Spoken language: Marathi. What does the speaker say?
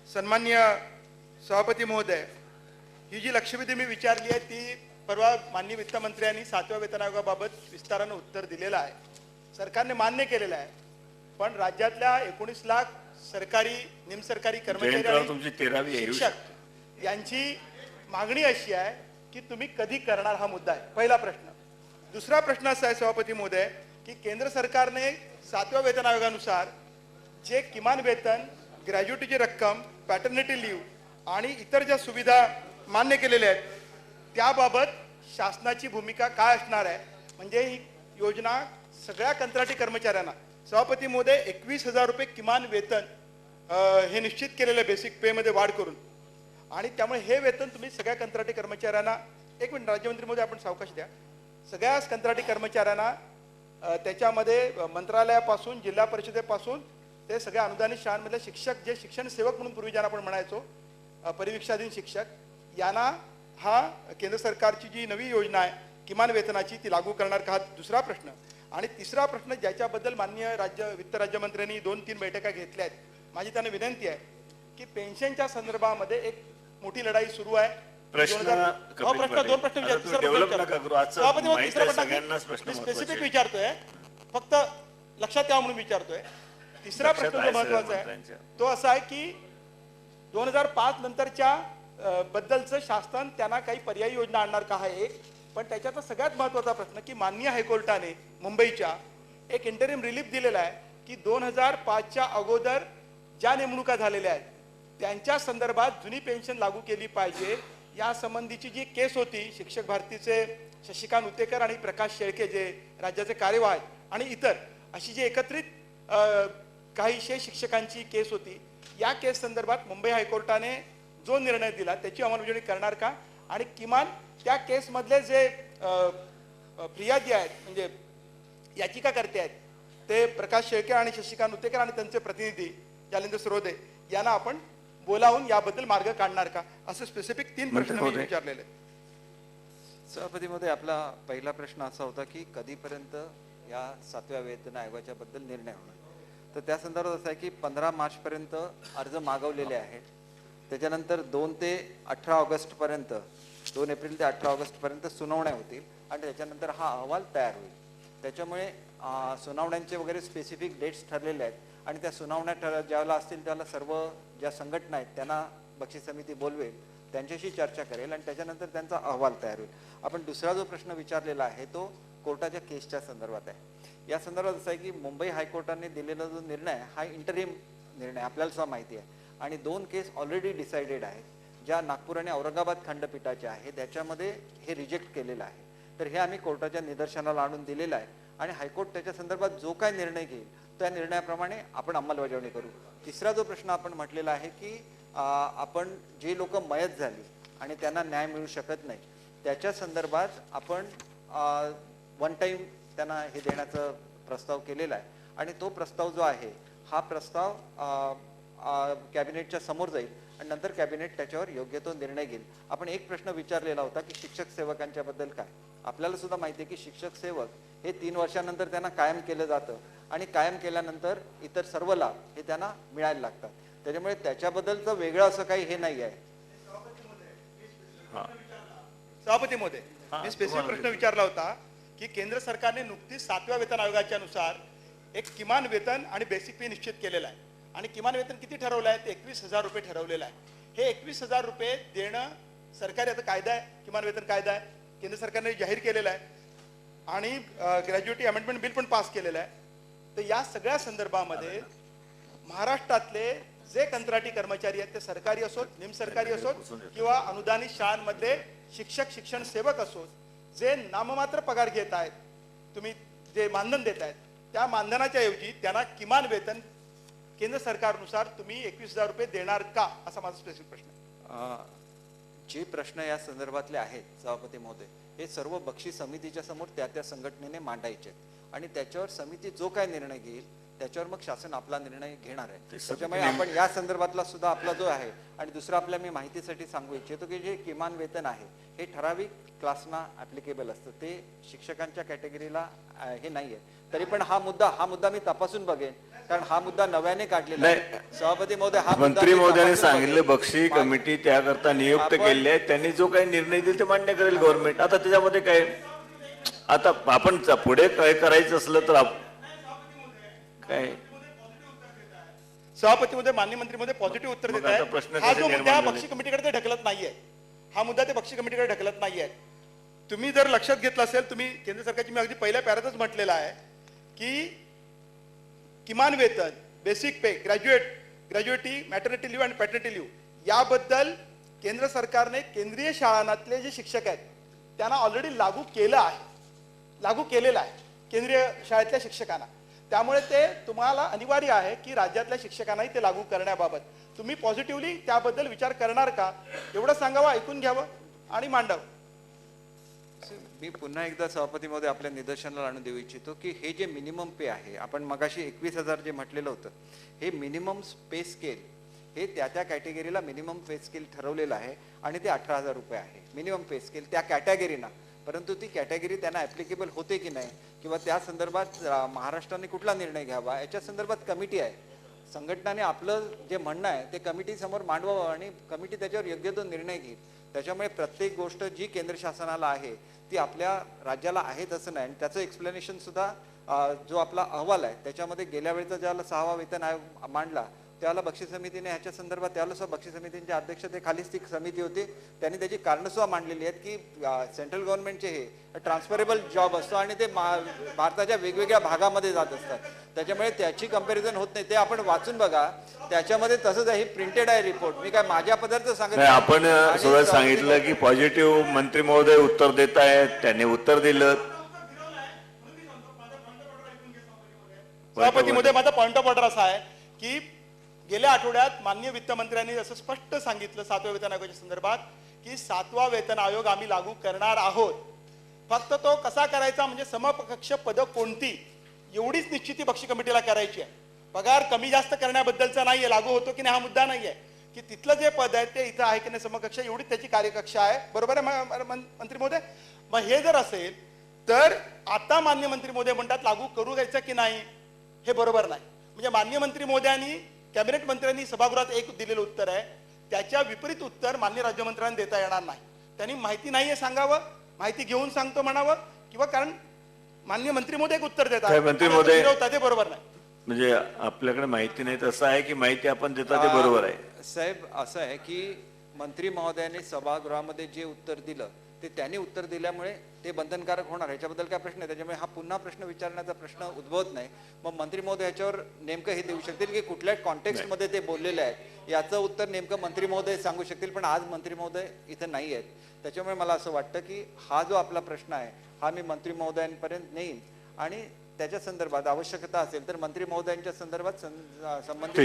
सन्माननीय सभापती महोदय, ही जी लक्षवेधी मी विचारली आहे ती परवा माननीय वित्तमंत्र्यांनी 7व्या वेतन आयोगाबाबत विस्तारानं उत्तर दिलेलं आहे. सरकारने मान्य केलेलं आहे. पण राज्यातल्या 19 लाख सरकारी निमसरकारी कर्मचारी आणि शिक्षक यांची मागणी अशी आहे की तुम्ही कधी करणार, हा मुद्दा आहे. पहिला प्रश्न. दुसरा प्रश्न असा आहे सभापती महोदय की केंद्र सरकारने 7व्या वेतन आयोगानुसार जे किमान वेतन, ग्रॅज्युटीची रक्कम, पॅटर्निटी लीव्ह आणि इतर ज्या सुविधा मान्य केलेल्या आहेत त्याबाबत शासनाची भूमिका काय असणार आहे. म्हणजे ही योजना सगळ्या कंत्राटी कर्मचाऱ्यांना, सभापती महोदय, 21,000 रुपये किमान वेतन हे निश्चित केलेलं बेसिक पे मध्ये वाढ करून, आणि त्यामुळे हे वेतन तुम्ही सगळ्या कंत्राटी कर्मचाऱ्यांना, एक मिनिट राज्यमंत्री महोदय आपण सावकाश द्या, सगळ्या कंत्राटी कर्मचाऱ्यांना त्याच्यामध्ये मंत्रालयापासून जिल्हा परिषदेपासून ते सगळ्या अनुदानित शाळांमधले शिक्षक, जे शिक्षण सेवक म्हणून पूर्वी ज्यांना आपण म्हणायचो, परिवीक्षाधीन शिक्षक, यांना हा केंद्र सरकारची जी नवी योजना आहे किमान वेतनाची ती लागू करणार का, हा दुसरा प्रश्न. आणि तिसरा प्रश्न ज्याच्याबद्दल माननीय वित्त राज्यमंत्र्यांनी 2-3 बैठका घेतल्या आहेत, माझी त्यांना विनंती आहे की पेन्शनच्या संदर्भामध्ये एक मोठी लढाई सुरू आहे. दोन प्रश्न स्पेसिफिक विचारतोय, फक्त लक्षात यावं म्हणून विचारतोय. तिसरा प्रश्न जो महत्वाचा आहे तो असा आहे की 2005 नंतरच्या बद्दलचं शासन त्यांना काही पर्यायी योजना आणणार का, हा एक. पण त्याच्यातला सगळ्यात महत्वाचा प्रश्न की माननीय हायकोर्टाने मुंबईच्या एक इंटरिम रिलीफ दिलेला आहे की 2005च्या अगोदर ज्या नेमणुका झालेल्या आहेत त्यांच्या संदर्भात जुनी पेन्शन लागू केली पाहिजे. या संबंधीची जी केस होती, शिक्षक भारतीचे शशिकांत उतेकर आणि प्रकाश शेळके जे राज्याचे कार्यवाह आहेत, आणि इतर अशी जी एकत्रित काहीशे शिक्षकांची केस होती, या केस संदर्भात मुंबई हायकोर्टाने जो निर्णय दिला त्याची अंमलबजावणी करणार का, आणि किमान त्या केसमधले जे फिर्यादी आहेत, म्हणजे याचिकाकर्ते आहेत, ते प्रकाश शेळके आणि शशिकांत उतेकर आणि त्यांचे प्रतिनिधी जालिंदर सरोदे यांना आपण बोलावून याबद्दल मार्ग काढणार का, असं स्पेसिफिक 3 प्रश्न मी विचारलेले. सभापती महोदय, आपला पहिला प्रश्न असा होता की कधीपर्यंत या 7व्या वेतन आयोगाच्या बद्दल निर्णय होणार. तर त्या संदर्भात असं आहे की 15 मार्चपर्यंत अर्ज मागवलेले आहेत. त्याच्यानंतर 2 ते 18 ऑगस्टपर्यंत, 2 एप्रिल ते 18 ऑगस्टपर्यंत सुनावण्या होतील आणि त्याच्यानंतर हा अहवाल तयार होईल. त्याच्यामुळे सुनावण्यांचे वगैरे स्पेसिफिक डेट्स ठरलेले आहेत आणि त्या सुनावण्या ज्यावेळेला असतील त्याला सर्व ज्या संघटना आहेत त्यांना बक्षीस समिती बोलवेल, त्यांच्याशी चर्चा करेल आणि त्याच्यानंतर त्यांचा अहवाल तयार होईल. आपण दुसरा जो प्रश्न विचारलेला आहे तो कोर्टाच्या केसच्या संदर्भात आहे. या संदर्भात असं आहे की मुंबई हायकोर्टाने दिलेला जो निर्णय हा इंटरिम निर्णय आपल्याला सुद्धा माहिती आहे, आणि 2 केस ऑलरेडी डिसाइडेड आहेत ज्या नागपूर आणि औरंगाबाद खंडपीठाच्या आहेत, त्याच्यामध्ये हे रिजेक्ट केलेलं आहे. तर हे आम्ही कोर्टाच्या निदर्शनाला आणून दिलेलं आहे आणि हायकोर्ट त्याच्या संदर्भात जो काय निर्णय घेईल त्या निर्णयाप्रमाणे आपण अंमलबजावणी करू. तिसरा जो प्रश्न आपण म्हटलेला आहे की आपण जे लोक मयत झाली आणि त्यांना न्याय मिळू शकत नाही त्याच्या संदर्भात आपण 1 टाइम त्यांना हे देण्याचा प्रस्ताव केलेला आहे, आणि तो प्रस्ताव जो आहे हा प्रस्ताव कॅबिनेटच्या समोर जाईल आणि नंतर कॅबिनेट त्याच्यावर योग्य तो निर्णय घेईल. आपण एक प्रश्न विचारलेला होता की शिक्षक सेवकांच्या बद्दल काय. आपल्याला सुद्धा माहिती आहे की शिक्षक सेवक हे 3 वर्षानंतर त्यांना कायम केलं जातं आणि कायम केल्यानंतर इतर सर्व लाभ हे त्यांना मिळायला लागतात. त्याच्यामुळे त्याच्याबद्दलचं वेगळं असं काही हे नाही आहे. सभापती महोदय, मी स्पेसिफिक प्रश्न विचारला होता की केंद्र सरकारने नुकतीच 7व्या वेतन आयोगाच्या नुसार एक किमान वेतन आणि बेसिक पे निश्चित केलेला आहे, आणि किमान वेतन किती ठरवलं आहे ते 21,000 रुपये ठरवलेलं आहे. हे 21,000 रुपये देणं सरकारी आता कायदा आहे, किमान वेतन कायदा आहे, केंद्र सरकारने जाहीर केलेला आहे, आणि ग्रॅज्युएटी अमेंडमेंट बिल पण पास केलेलं आहे. तर या सगळ्या संदर्भामध्ये महाराष्ट्रातले जे कंत्राटी कर्मचारी आहेत ते सरकारी असोत, निमसरकारी असोत किंवा अनुदानित शाळांमधले शिक्षक, शिक्षण सेवक असोत, जे नाममात्र पगार घेत आहेत, तुम्ही जे मानधन देत आहेत त्या मानधनाच्या ऐवजी त्यांना किमान वेतन केंद्र सरकारनुसार तुम्ही 21,000 रुपये देणार का, असा माझा स्पेसिफिक प्रश्न आहे. जे प्रश्न या संदर्भातले आहेत सभापती महोदय, हे सर्व बक्षीस समितीच्या समोर त्या संघटनेने मांडायचे आणि त्याच्यावर समिती जो काय निर्णय घेईल त्याच्यावर मग शासन आपला निर्णय घेणार आहे. ते सर- त्याच्यामुळे आपण या संदर्भातला सुद्धा आपला जो आहे आणि दुसरा आपल्या मी माहितीसाठी सांगू इच्छितो की जे किमान वेतन आहे हे ठराविक क्लासना ऍप्लिकेबल असतं, ते शिक्षकांच्या कॅटेगरीला हे नाहीये. तरी पण हा मुद्दा मी तपासून बघेन, कारण हा मुद्दा नव्याने काढलेला आहे. सभापती महोदय, हा मुद्दा मंत्री मी महोदयाने तपासून सांगितलं बघेन. बक्षी कमिटी त्याकरता नियुक्त आपण- केली आहे, त्यांनी जो काही निर्णय देईल ते मान्य करेल गव्हर्नमेंट. आता त्याच्यामध्ये काय, आता आपण पुढे काय करायचं असलं तर काय सभापती मध्ये मान्य मंत्री मध्ये पॉझिटिव्ह उत्तर मग देत आता प्रश्न आहे. हा कसे जो निर्माण मुद्दा झाले? बक्षी कमिटीकडे ते ढकलत नाहीये, हा मुद्दा ते बक्षी कमिटीकडे ढकलत नाहीये. तुम्ही जर लक्षात घेतलं असेल, तुम्ही केंद्र सरकारची मी अगदी पहिल्या पॅरातच म्हटलेलं आहे की किमान वेतन, बेसिक पे, ग्रॅज्युएटी, मॅटर्निटी लिव्ह आणि पॅटर्निटी लिव्ह याबद्दल केंद्र सरकारने केंद्रीय शाळांतले जे शिक्षक आहेत त्यांना ऑलरेडी लागू केलेलं आहे केंद्रीय शाळेतल्या शिक्षकांना. त्यामुळे ते तुम्हाला अनिवार्य आहे की राज्यातल्या शिक्षकांनाही ते लागू करण्याबाबत तुम्ही पॉझिटिव्हली त्याबद्दल विचार करणार का, एवढं सांगावं, ऐकून घ्यावं आणि मांडावं. मी पुन्हा एकदा सभापती मध्ये आपल्या निदर्शनाला आणून देऊ इच्छितो की हे जे मिनिमम पे आहे, आपण मगाशी 21,000 जे म्हटलेलं होतं, हे मिनिमम पे स्केल हे त्या कॅटेगरीला मिनिमम पे स्केल ठरवलेलं आहे आणि ते 18,000 रुपये आहे मिनिमम पे स्केल त्या कॅटेगरीना. परंतु ती कॅटेगरी त्यांना ऍप्लिकेबल होते की नाही किंवा त्या संदर्भात महाराष्ट्राने कुठला निर्णय घ्यावा याच्या संदर्भात कमिटी आहे. संघटनाने आपलं जे म्हणणं आहे ते कमिटी समोर मांडवावं आणि कमिटी त्याच्यावर योग्य तो निर्णय घेईल. त्याच्यामुळे प्रत्येक गोष्ट जी केंद्र शासनाला आहे ती आपल्या राज्याला आहेत असं नाही. आणि त्याचं एक्सप्लेनेशन सुद्धा जो आपला अहवाल आहे त्याच्यामध्ये गेल्या वेळेचा ज्याला 6वा वेतन आयोग मांडला त्याला बक्षी समितीने ह्याच्या संदर्भात त्याला सुद्धा बक्षी समितीच्या अध्यक्षतेखालीच ती समिती होती, त्यांनी त्याची कारणं सुद्धा मांडलेली आहेत की सेंट्रल गव्हर्नमेंटचे हे ट्रान्सफरेबल जॉब असतो आणि ते भारताच्या वेगवेगळ्या भागामध्ये जात असतात. त्याच्यामुळे त्याची कंपॅरिझन होत नाही. ते आपण वाचून बघा, त्याच्यामध्ये तसंच आहे, प्रिंटेड आहे रिपोर्ट. मी काय माझ्या पदार्थ सांगत नाही, आपण आणि सुद्धा सांगितलं की पॉझिटिव्ह मंत्री महोदय उत्तर देत आहेत, त्यांनी उत्तर दिलं. सभापती मध्ये माझा पॉइंट ऑफ ऑर्डर असा आहे की गेल्या आठवड्यात माननीय वित्तमंत्र्यांनी असं स्पष्ट सांगितलं 7व्या वेतन आयोगाच्या संदर्भात की 7वा वेतन आयोग आम्ही लागू करणार आहोत. फक्त तो कसा करायचा, म्हणजे समकक्ष पद कोणती एवढीच निश्चिती बक्षी कमिटीला करायची आहे. पगार कमी जास्त करण्याबद्दलचा नाहीये, लागू होतो की नाही हा मुद्दा नाहीये, की तिथलं जे पद आहे ते इथं आहे की नाही समकक्ष एवढीच त्याची कार्यकक्षा आहे. बरोबर आहे मंत्री महोदय? मग हे जर असेल तर आता मान्य मंत्री महोदय म्हणतात लागू करू द्यायचं की नाही, हे बरोबर नाही. म्हणजे मान्य मंत्री महोदयांनी कॅबिनेट मंत्र्यांनी सभागृहात एक दिलेलं उत्तर आहे, त्याच्या विपरीत उत्तर मान्य राज्यमंत्र्यांना देता येणार नाही. त्यांनी माहिती नाहीये सांगावं, माहिती घेऊन सांगतो म्हणावं, किंवा कारण मान्य मंत्री महोदय एक उत्तर देतात काय मंत्री महोदय? ते बरोबर नाही. म्हणजे आपल्याकडे माहिती नाही तसं आहे की माहिती आपण देता ते बरोबर आहे. साहेब, असं आहे की मंत्री महोदयाने सभागृहामध्ये जे उत्तर दिलं ते त्यांनी उत्तर दिल्यामुळे ते बंधनकारक होणार, ह्याच्याबद्दल काय प्रश्न आहे. त्याच्यामुळे हा पुन्हा प्रश्न विचारण्याचा प्रश्न उद्भवत नाही. मग मंत्री महोदय ह्याच्यावर नेमकं हे देऊ शकतील की कुठल्या कॉन्टेक्स्ट मध्ये ते बोललेले आहेत याचं उत्तर नेमकं मंत्री महोदय सांगू शकतील, पण आज मंत्री महोदय इथं नाही आहेत. त्याच्यामुळे मला असं वाटतं की हा जो आपला प्रश्न आहे हा मी मंत्री महोदयांपर्यंत नेईन आणि त्याच्या संदर्भात आवश्यकता असेल तर मंत्री महोदयांच्या संदर्भात संबंधित